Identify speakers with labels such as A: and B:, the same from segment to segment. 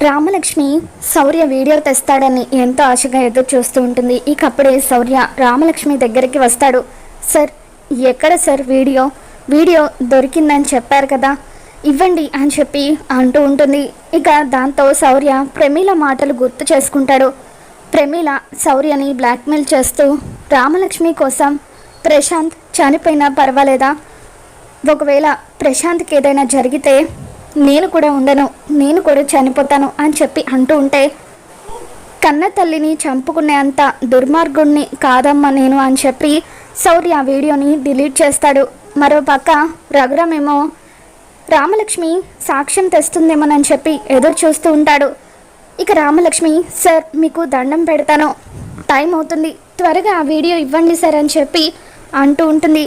A: రామలక్ష్మి శౌర్య video తెస్తాడని ఎంతో ఆశగా ఎదురు చూస్తూ ఉంటుంది. ఇకప్పుడే శౌర్య రామలక్ష్మి దగ్గరికి వస్తాడు. సార్, ఎక్కడ సార్ వీడియో దొరికిందని చెప్పారు కదా, ఇవ్వండి అని చెప్పి అంటూ ఉంటుంది. ఇక దాంతో శౌర్య ప్రమీల మాటలు గుర్తు చేసుకుంటాడు. ప్రమీల శౌర్యని బ్లాక్మెయిల్ చేస్తూ రామలక్ష్మి కోసం ప్రశాంత్ చనిపోయినా పర్వాలేదా, ఒకవేళ ప్రశాంత్కి ఏదైనా జరిగితే నేను కూడా ఉండను, నేను కూడా చనిపోతాను అని చెప్పి అంటూ ఉంటే, కన్న తల్లిని చంపుకునే అంత దుర్మార్గుణ్ణి కాదమ్మా నేను అని చెప్పి శౌర్య ఆ వీడియోని డిలీట్ చేస్తాడు. మరోపక్క రఘురామేమో రామలక్ష్మి సాక్ష్యం తెస్తుందేమోనని చెప్పి ఎదురు చూస్తూ ఉంటాడు. ఇక రామలక్ష్మి, సార్ మీకు దండం పెడతాను, టైం అవుతుంది, త్వరగా ఆ వీడియో ఇవ్వండి సార్ అని చెప్పి అంటూ ఉంటుంది.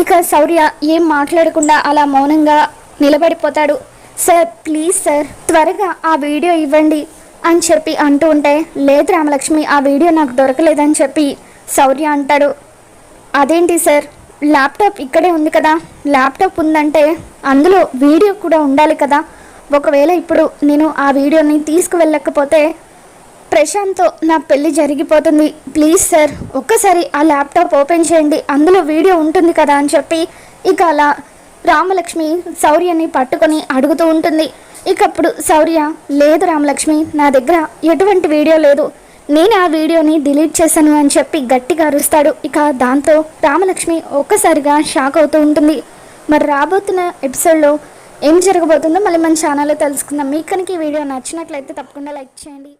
A: ఇక శౌర్య ఏం మాట్లాడకుండా అలా మౌనంగా నిలబడిపోతాడు. సార్ ప్లీజ్ సార్, త్వరగా ఆ వీడియో ఇవ్వండి అని చెప్పి అంటూ ఉంటే, లేదు రామలక్ష్మి, ఆ వీడియో నాకు దొరకలేదని చెప్పి శౌర్య అంటాడు. అదేంటి సార్, ల్యాప్టాప్ ఇక్కడే ఉంది కదా, ల్యాప్టాప్ ఉందంటే అందులో వీడియో కూడా ఉండాలి కదా, ఒకవేళ ఇప్పుడు నేను ఆ వీడియోని తీసుకువెళ్ళకపోతే ప్రశాంత్తో నా పెళ్ళి జరిగిపోతుంది, ప్లీజ్ సార్ ఒక్కసారి ఆ ల్యాప్టాప్ ఓపెన్ చేయండి, అందులో వీడియో ఉంటుంది కదా అని చెప్పి ఇక అలా రామలక్ష్మి శౌర్యని పట్టుకొని అడుగుతూ ఉంటుంది. ఇకప్పుడు శౌర్య, లేదు రామలక్ష్మి, నా దగ్గర ఎటువంటి వీడియో లేదు, నేను ఆ వీడియోని డిలీట్ చేశాను అని చెప్పి గట్టిగా అరుస్తాడు. ఇక దాంతో రామలక్ష్మి ఒక్కసారిగా షాక్ అవుతూ ఉంటుంది. మరి రాబోతున్న ఎపిసోడ్లో ఏం జరగబోతుందో మళ్ళీ మన ఛానల్లో తెలుసుకుందాం. మీకు కనుక ఈ వీడియో నచ్చినట్లయితే తప్పకుండా లైక్ చేయండి.